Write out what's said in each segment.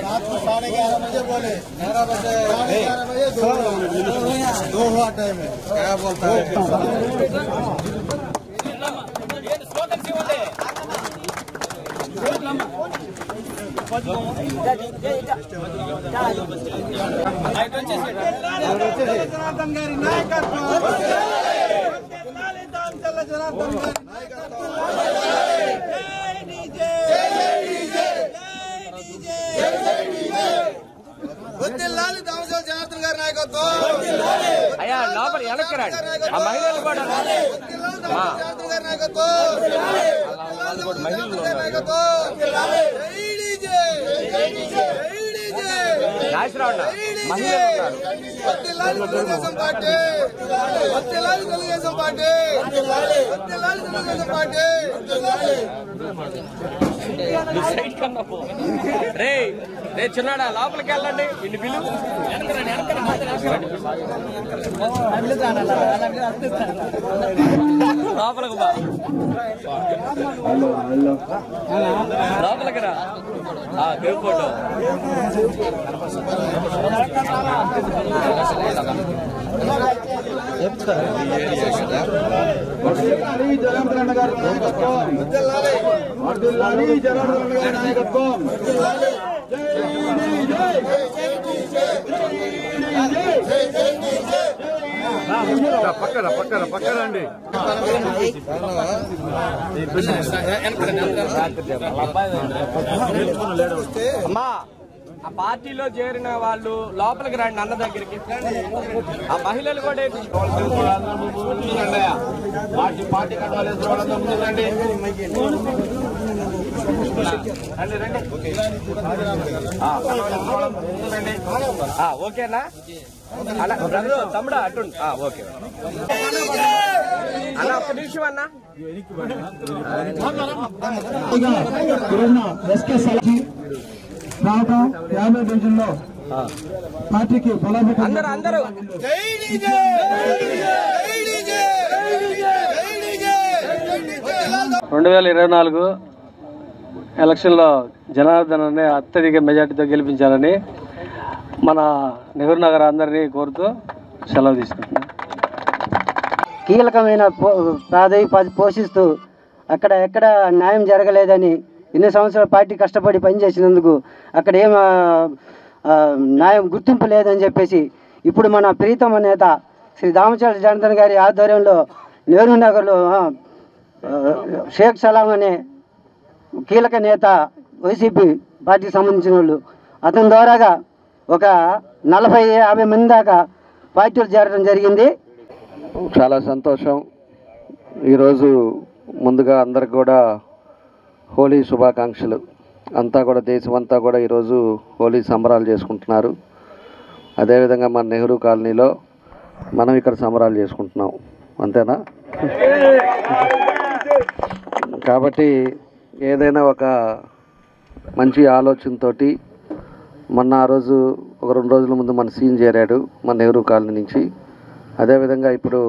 रात को 11:30 बजे बोले 11 बजे 2 हुआ टाइम है क्या बोलता है జనార్దన్ గారి నాయకత్వం జనార్దన్ గారి నాయకత్వం వదిలాలి దామచల జనార్దన్ గారి నాయకత్వం అయ్యా లోపల ఎనకరండి ఆ మహిళలు కూడా జనార్దన్ గారి నాయకత్వం వాళ్ళు కూడా మహిళలు జై డీజే జై డీజే నాయసరావు మహిళలు వదిలాలి తెలుగుదేశం పార్టీ వదిలాలి తెలుగుదేశం పార్టీ వదిలాలి తెలుగుదేశం పార్టీ రే రే చిన్నాడా లోపలికి వెళ్ళండి ఇన్ని పిలు లోపలికి బా లోపలికి రా గ్రూప్ ఫోటో జనార్దన్ గారి నాయకత్వం వదిలాలి జనార్దన్ గారి నాయకత్వం పక్కరండి అమ్మా ఆ పార్టీలో చేరిన వాళ్ళు లోపలికి రండి అన్న దగ్గరికి ఆ మహిళలు కూడా పార్టీ ఓకేనా అలా తమ్ముడా అటు ఓకే అన్న ఒక్క నిమిషం అన్న రావటం 50 డివిజన్లో పార్టీకి అందరూ 2024 ఎలక్షన్లో జనార్దన్ అనే అత్యధిక మెజార్టీతో గెలిపించాలని మన నెహ్రూ నగర్ అందరినీ కోరుతూ సెలవు తీసుకుంటున్నాం. కీలకమైన ప్రాధాన్యత పోషిస్తూ ఎక్కడ న్యాయం జరగలేదని ఎన్ని సంవత్సరాల పార్టీ కష్టపడి పనిచేసినందుకు అక్కడ ఏం న్యాయం గుర్తింపు లేదని చెప్పేసి ఇప్పుడు మన ప్రీతమ నేత శ్రీ దామచల జనార్దన్ గారి ఆధ్వర్యంలో నెహ్రూ నగర్లో షేక్ సలాం అనే కీలక నేత వైసీపీ పార్టీకి సంబంధించిన వాళ్ళు అతని ద్వారాగా ఒక 40-50 మంది దాకా పార్టీలు చేరడం జరిగింది. చాలా సంతోషం. ఈరోజు ముందుగా అందరికి కూడా హోలీ శుభాకాంక్షలు. అంతా కూడా దేశమంతా కూడా ఈరోజు హోలీ సంబరాలు చేసుకుంటున్నారు. అదేవిధంగా మన నెహ్రూ కాలనీలో మనం ఇక్కడ సంబరాలు చేసుకుంటున్నాం. అంతేనా? కాబట్టి ఏదైనా ఒక మంచి ఆలోచనతోటి మొన్న ఆ రోజు ఒక 2 రోజుల ముందు మన సీన్ చేరాడు మన నెహ్రూ కాలనీ నుంచి. అదేవిధంగా ఇప్పుడు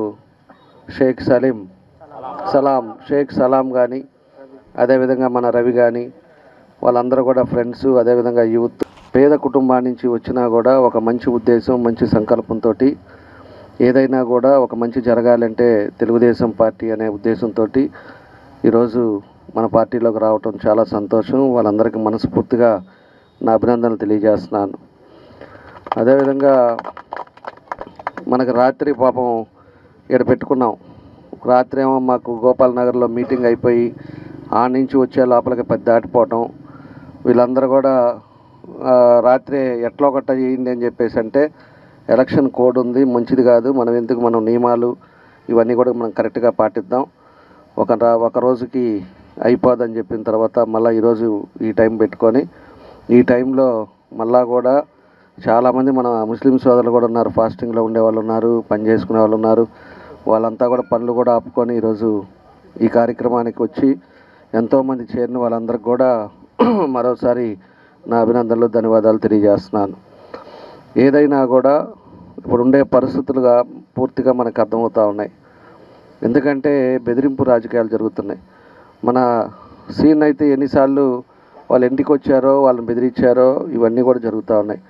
షేక్ సలాం కానీ అదేవిధంగా మన రవి కానీ వాళ్ళందరూ కూడా ఫ్రెండ్స్, అదేవిధంగా యూత్ పేద కుటుంబాల నుంచి వచ్చినా కూడా ఒక మంచి ఉద్దేశం, మంచి సంకల్పంతో ఏదైనా కూడా ఒక మంచి జరగాలంటే తెలుగుదేశం పార్టీ అనే ఉద్దేశంతో ఈరోజు మన పార్టీలోకి రావటం చాలా సంతోషం. వాళ్ళందరికీ మనస్ఫూర్తిగా నా అభినందనలు తెలియజేస్తున్నాను. అదేవిధంగా మనకు రాత్రి పాపం ఇక్కడ పెట్టుకున్నాం. రాత్రి ఏమో మాకు గోపాల్ నగర్లో మీటింగ్ అయిపోయి ఆ నుంచి వచ్చే లోపలికి పెద్ద దాటిపోవటం. వీళ్ళందరూ కూడా రాత్రి ఎట్లా ఒకట చేయండి అని చెప్పేసి అంటే ఎలక్షన్ కోడ్ ఉంది, మంచిది కాదు, మనం నియమాలు ఇవన్నీ కూడా మనం కరెక్ట్గా పాటిద్దాం, ఒక రోజుకి అయిపోదని చెప్పిన తర్వాత మళ్ళీ ఈరోజు ఈ టైం పెట్టుకొని ఈ టైంలో మళ్ళా కూడా చాలామంది మన ముస్లిం సోదరులు కూడా ఉన్నారు, ఫాస్టింగ్లో ఉండే వాళ్ళు ఉన్నారు, పని చేసుకునే వాళ్ళు ఉన్నారు. వాళ్ళంతా కూడా పనులు కూడా ఆపుకొని ఈరోజు ఈ కార్యక్రమానికి వచ్చి ఎంతోమంది చేరిన వాళ్ళందరికీ కూడా మరోసారి నా అభినందనలు, ధన్యవాదాలు తెలియజేస్తున్నాను. ఏదైనా కూడా ఇప్పుడు ఉండే పరిస్థితులుగా పూర్తిగా మనకు అర్థమవుతూ ఉన్నాయి. ఎందుకంటే బెదిరింపు రాజకీయాలు జరుగుతున్నాయి. మన సీన్ అయితే ఎన్నిసార్లు వాళ్ళ ఇంటికి వచ్చారో వాళ్ళని బెదిరించారో ఇవన్నీ కూడా జరుగుతూ ఉన్నాయి.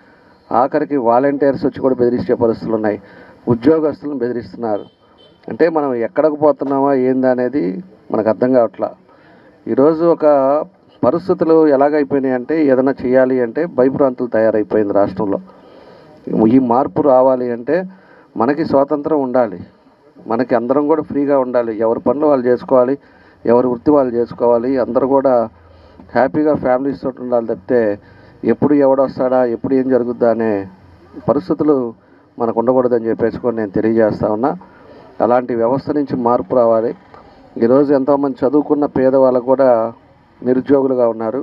ఆఖరికి వాలంటీర్స్ వచ్చి కూడా బెదిరించే పరిస్థితులు ఉన్నాయి. ఉద్యోగస్తులను బెదిరిస్తున్నారు. అంటే మనం ఎక్కడికి పోతున్నామా ఏంది అనేది మనకు అర్థం కావట్లా. ఈరోజు ఒక పరిస్థితులు ఎలాగైపోయినాయి అంటే ఏదైనా చేయాలి అంటే భయభ్రాంతులు తయారైపోయింది రాష్ట్రంలో. ఈ మార్పు రావాలి అంటే మనకి స్వాతంత్రం ఉండాలి, మనకి అందరం కూడా ఫ్రీగా ఉండాలి, ఎవరి పనులు వాళ్ళు చేసుకోవాలి, ఎవరి వృత్తి వాళ్ళు చేసుకోవాలి, అందరూ కూడా హ్యాపీగా ఫ్యామిలీస్ తోటి ఉండాలి తప్పితే ఎప్పుడు ఎవడొస్తాడా ఎప్పుడు ఏం జరుగుద్దా అనే పరిస్థితులు మనకు ఉండకూడదని చెప్పేసి కూడా నేను తెలియజేస్తా ఉన్నా. అలాంటి వ్యవస్థ నుంచి మార్పు రావాలి. ఈరోజు ఎంతోమంది చదువుకున్న పేదవాళ్ళు కూడా నిరుద్యోగులుగా ఉన్నారు.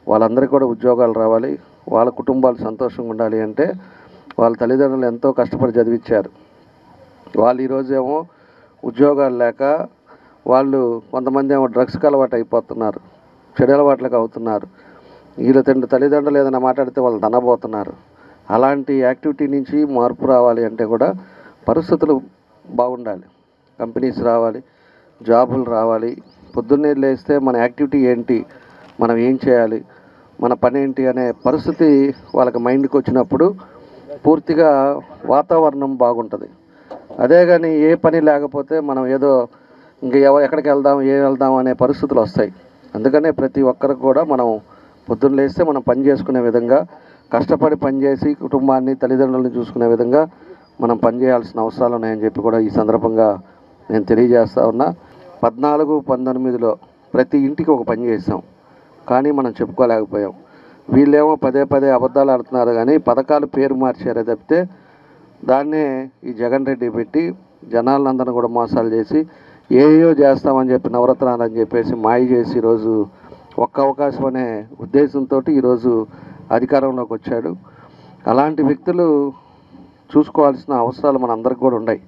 వాళ్ళందరికీ కూడా ఉద్యోగాలు రావాలి, వాళ్ళ కుటుంబాలు సంతోషంగా ఉండాలి అంటే వాళ్ళ తల్లిదండ్రులు ఎంతో కష్టపడి చదివించారు. వాళ్ళు ఈరోజు ఏమో ఉద్యోగాలు లేక వాళ్ళు కొంతమంది ఏమో డ్రగ్స్కి అలవాటు అయిపోతున్నారు, చెడు అలవాట్లకు అవుతున్నారు. వీళ్ళ తల్లిదండ్రులు ఏదైనా మాట్లాడితే వాళ్ళు దన్నబోతున్నారు. అలాంటి యాక్టివిటీ నుంచి మార్పు రావాలి అంటే కూడా పరిస్థితులు బాగుండాలి, కంపెనీస్ రావాలి, జాబులు రావాలి. పొద్దున్నే లేస్తే మన యాక్టివిటీ ఏంటి, మనం ఏం చేయాలి, మన పని ఏంటి అనే పరిస్థితి వాళ్ళకి మైండ్కి వచ్చినప్పుడు పూర్తిగా వాతావరణం బాగుంటుంది. అదే కానీ ఏ పని లేకపోతే మనం ఏదో ఇంకా ఎక్కడికి వెళ్దాం ఏం వెళ్దాం అనే పరిస్థితులు వస్తాయి. అందుకనే ప్రతి ఒక్కరికి కూడా మనం పొద్దున్న లేస్తే మనం పని చేసుకునే విధంగా, కష్టపడి పనిచేసి కుటుంబాన్ని తల్లిదండ్రులను చూసుకునే విధంగా మనం పనిచేయాల్సిన అవసరాలు ఉన్నాయని చెప్పి కూడా ఈ సందర్భంగా నేను తెలియజేస్తా ఉన్నా. 14-19లో ప్రతి ఇంటికి ఒక పని చేసాం, కానీ మనం చెప్పుకోలేకపోయాం. వీళ్ళేమో పదే పదే అబద్ధాలు ఆడుతున్నారు కానీ పథకాలు పేరు మార్చారే తప్పితే దాన్నే ఈ జగన్ రెడ్డి పెట్టి జనాలందరినీ కూడా మోసాలు చేసి ఏయో చేస్తామని చెప్పి నవరత్నాలు అని చెప్పేసి మాయ చేసి ఈరోజు ఒక్క అవకాశం అనే ఉద్దేశంతో ఈరోజు అధికారంలోకి వచ్చాడు. అలాంటి వ్యక్తులు చూసుకోవాల్సిన అవసరాలు మన అందరికి కూడా ఉన్నాయి.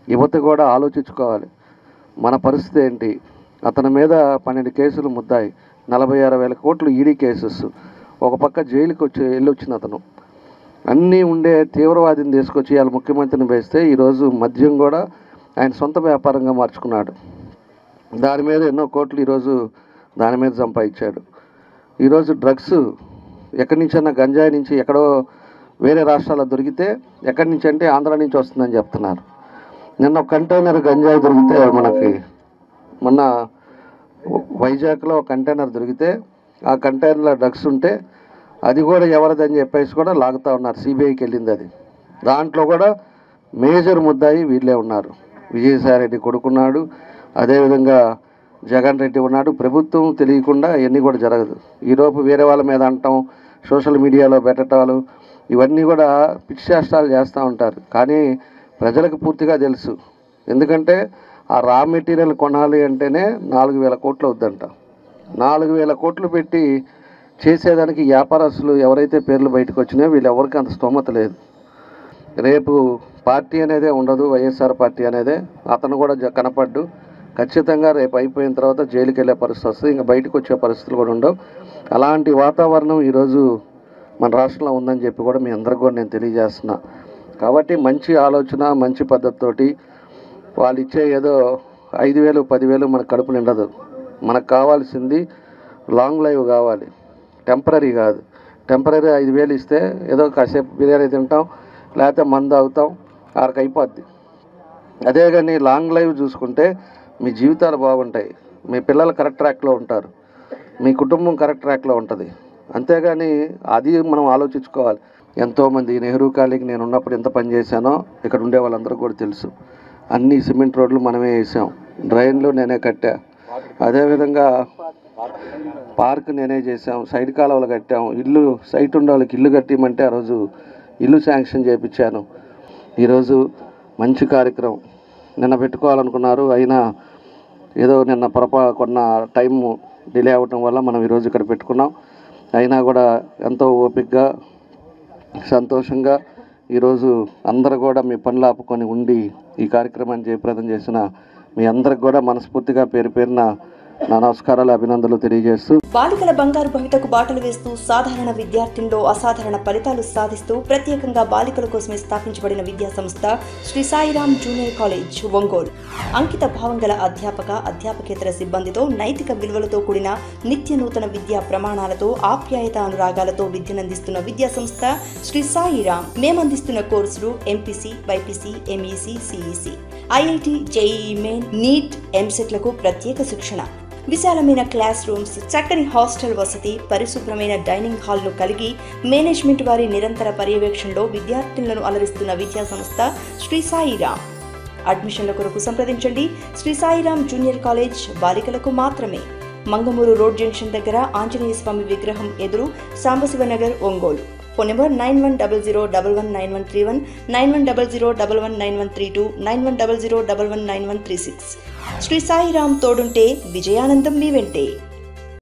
యువత కూడా ఆలోచించుకోవాలి, మన పరిస్థితి ఏంటి. అతని మీద 12 కేసులు ముద్దాయి, 46,000 కోట్లు ఈడీ కేసెస్, ఒక పక్క జైలుకి వెళ్ళొచ్చిన అతను అన్నీ ఉండే తీవ్రవాదిని తీసుకొచ్చి వాళ్ళ ముఖ్యమంత్రిని వేస్తే ఈరోజు మద్యం కూడా ఆయన సొంత వ్యాపారంగా మార్చుకున్నాడు. దాని మీద ఎన్నో కోట్లు ఈరోజు దాని మీద సంపాదించాడు. ఈరోజు డ్రగ్స్ ఎక్కడి నుంచన్నా గంజాయి నుంచి ఎక్కడో వేరే రాష్ట్రాల్లో దొరికితే ఎక్కడి నుంచి అంటే ఆంధ్ర నుంచి వస్తుందని చెప్తున్నారు. నిన్న ఒక కంటైనర్ గంజాయి దొరికితే మనకి మొన్న వైజాగ్లో ఒక కంటైనర్ దొరికితే ఆ కంటైనర్లో డ్రగ్స్ ఉంటే అది కూడా ఎవరిదని చెప్పేసి కూడా లాగుతూ ఉన్నారు. సిబిఐకి వెళ్ళింది అది. దాంట్లో కూడా మేజర్ ముద్దాయి వీళ్ళే ఉన్నారు. విజయసాయిరెడ్డి కొడుకున్నాడు, అదేవిధంగా జగన్ రెడ్డి ఉన్నాడు. ప్రభుత్వం తెలియకుండా ఇవన్నీ కూడా జరగదు. ఈరోజు వేరే వాళ్ళ మీద అంటాం, సోషల్ మీడియాలో పెట్టడాలు ఇవన్నీ కూడా పిచ్చిచేష్టాలు చేస్తూ ఉంటారు. కానీ ప్రజలకు పూర్తిగా తెలుసు. ఎందుకంటే ఆ రా మెటీరియల్ కొనాలి అంటేనే 4,000 కోట్లు అవుద్దంట. 4,000 కోట్లు పెట్టి చేసేదానికి వ్యాపారస్తులు ఎవరైతే పేర్లు బయటకు వచ్చినాయో వీళ్ళు ఎవరికి అంత స్తోమత లేదు. రేపు పార్టీ అనేదే ఉండదు, వైఎస్ఆర్ పార్టీ అనేదే. అతను కూడా కనపడ్డు. ఖచ్చితంగా రేపు అయిపోయిన తర్వాత జైలుకి వెళ్ళే పరిస్థితి వస్తుంది, ఇంకా బయటకు వచ్చే పరిస్థితులు కూడా ఉండవు. అలాంటి వాతావరణం ఈరోజు మన రాష్ట్రంలో ఉందని చెప్పి కూడా మీ అందరికీ కూడా నేను తెలియజేస్తున్నా. కాబట్టి మంచి ఆలోచన, మంచి పద్ధతితోటి వాళ్ళు ఇచ్చే ఏదో 5,000 10,000 మనకు కడుపు నిండదు. మనకు కావాల్సింది లాంగ్ లైవ్ కావాలి, టెంపరీ కాదు. టెంపరీ 5,000 ఇస్తే ఏదో కాసేపు బిర్యానీ తింటాం, లేకపోతే మందు అవుతాం, ఆరికి అయిపోద్ది. అదే కానీ లాంగ్ లైవ్ చూసుకుంటే మీ జీవితాలు బాగుంటాయి, మీ పిల్లలు కరెక్ట్ ట్రాక్లో ఉంటారు, మీ కుటుంబం కరెక్ట్ ట్రాక్లో ఉంటుంది. అంతేగాని అది మనం ఆలోచించుకోవాలి. ఎంతోమంది నెహ్రూ కాలనీకి నేను ఉన్నప్పుడు ఎంత పని చేశానో ఇక్కడ ఉండే వాళ్ళందరూ కూడా తెలుసు. అన్ని సిమెంట్ రోడ్లు మనమే వేసాం, డ్రైన్లు నేనే కట్టా, అదేవిధంగా పార్క్ నేనే చేసాం, సైడ్ కాలువలు కట్టాం, ఇల్లు సైట్ ఉండే వాళ్ళకి ఇల్లు కట్టిమంటే ఆ రోజు ఇల్లు శాంక్షన్ చేయించాను. ఈరోజు మంచి కార్యక్రమం నిన్న పెట్టుకోవాలనుకున్నారు, అయినా ఏదో నిన్న కొన్న టైము డిలే అవ్వటం వల్ల మనం ఈరోజు ఇక్కడ పెట్టుకున్నాం. అయినా కూడా ఎంతో ఓపికగా సంతోషంగా ఈరోజు అందరూ కూడా మీ పనులు ఆపుకొని ఉండి ఈ కార్యక్రమాన్ని జయప్రదం చేసిన మీ అందరికి కూడా మనస్ఫూర్తిగా పేరు పేరున నా నమస్కారాలు, అభినందనలు తెలియజేస్తూ బాలికల బంగారు భవితకు బాటలు వేస్తూ సాధారణ విద్యార్థుల్లో అసాధారణ ఫలితాలు సాధిస్తూ ప్రత్యేకంగా బాలికల కోసమే స్థాపించబడిన విద్యా సంస్థ శ్రీ సాయిరాం జూనియర్ కాలేజ్ ఒంగోలు. అంకిత భావం గల అధ్యాపకేతర సిబ్బందితో నైతిక విలువలతో కూడిన నిత్య నూతన విద్యా ప్రమాణాలతో ఆప్యాయత అనురాగాలతో విద్యనందిస్తున్న విద్యా సంస్థ శ్రీ సాయిరాం. మేమందిస్తున్న కోర్సులు MPC, BiPC, MEC, CEC, IIT, JEE main, NEET, ఎంసెట్లకు ప్రత్యేక శిక్షణ, విశాలమైన క్లాస్ రూమ్స్, చక్కని హాస్టల్ వసతి, పరిశుభ్రమైన డైనింగ్ హాల్ను కలిగి మేనేజ్మెంట్ వారి నిరంతర పర్యవేక్షణలో విద్యార్థులను అలరిస్తున్న విద్యా సంస్థ శ్రీ సాయిరాం. అడ్మిషన్ల కొరకు సంప్రదించండి. శ్రీ సాయిరాం జూనియర్ కాలేజ్, బాలికలకు మాత్రమే. మంగమూరు రోడ్ జంక్షన్ దగ్గర ఆంజనేయ స్వామి విగ్రహం ఎదురు, సాంబశివనగర్, ఒంగోలు. Phone number 9100119131, 9100119132, 9100119136. శ్రీ సాయిరాం తోడుంటే విజయానందం మీ వెంటే.